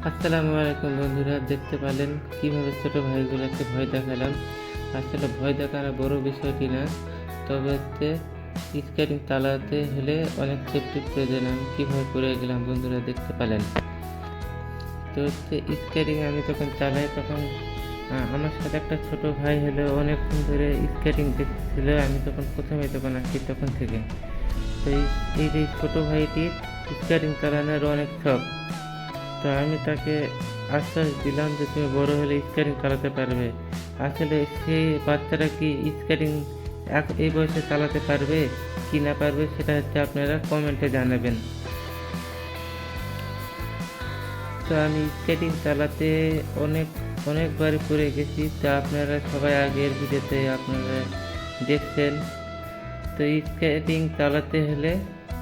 আসসালামু আলাইকুম বন্ধুরা, দেখতে পেলেন কিভাবে ছোট ভাইগুলোকে ভয় দেখালাম। আসলে ভয় দেখানো বড় বিষয়টি না, তবে স্কেটিং চালাতে হলে অনেক সেফটির প্রয়োজন। আমি কীভাবে করে গেলাম বন্ধুরা দেখতে পেলেন। তো স্কেটিং আমি যখন চালাই তখন আমার সাথে একটা ছোট ভাই হলো অনেকক্ষণ ধরে স্কেটিং দেখছিল। আমি যখন আসি তখন থেকে তো এই যে ছোটো ভাইটির স্কেটিং চালানোর অনেক শখ। তো আমি তাকে আশ্বাস দিলাম যে তুমি বড় হলে স্কেটিং চালাতে পারবে। আসলে সেই বাচ্চারা কি স্কেটিং এই বয়সে চালাতে পারবে কি না পারবে সেটা আপনারা কমেন্টে জানাবেন। তো আমি স্কেটিং চালাতে অনেকবারই পড়ে গেছি, তা আপনারা সবাই আগের ভিডিওতে আপনারা দেখছেন। তো স্কেটিং চালাতে হলে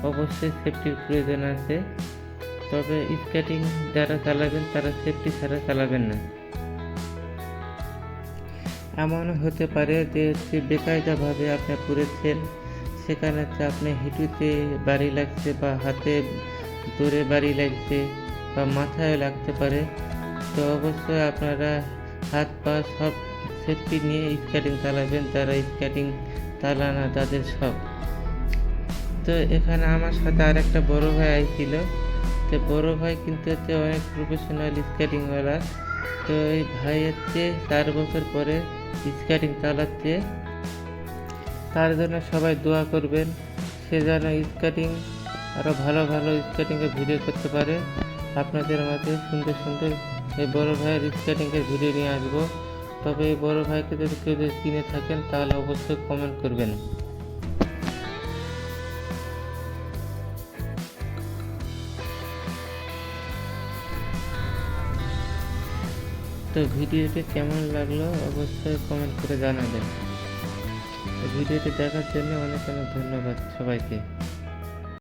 অবশ্যই সেফটির প্রয়োজন আছে, তবে স্কেটিং যারা চালাবেন তারা সেফটি ছাড়া চালাবেন না। এমনও হতে পারে যে বেকায়দাভাবে আপনি পড়েছেন, সেখানে আপনি হিঁটুতে বাড়ি লাগছে বা হাতে দৌড়ে বাড়ি লাগছে বা মাথায় লাগতে পারে। তো অবশ্যই আপনারা হাত পা সব সেফটি নিয়ে স্কেটিং চালাবেন, যারা স্কেটিং চালানো তাদের শখ। তো এখানে আমার সাথে আর একটা বড় ভাই আইছিল। তো বড় ভাই কিন্তু অনেক প্রফেশনাল স্কেটিংওয়ালা। তো এই ভাই 4 বছর পরে স্কেটিং চালাচ্ছে। তার জন্য সবাই দোয়া করবেন, সে যেন স্কেটিং আরও ভালো স্কেটিংয়ের ভিডিও করতে পারে। আপনাদের মাঝে সুন্দর এই বড় ভাইয়ের স্কেটিংয়ের ভিডিও নিয়ে আসবো। তবে এই বড় ভাইকে যদি কেউ চিনে থাকেন তাহলে অবশ্যই কমেন্ট করবেন। তো ভিডিওটি কেমন লাগলো অবশ্যই কমেন্ট করে জানাবেন। ভিডিওটি দেখার জন্য অনেক ধন্যবাদ সবাইকে।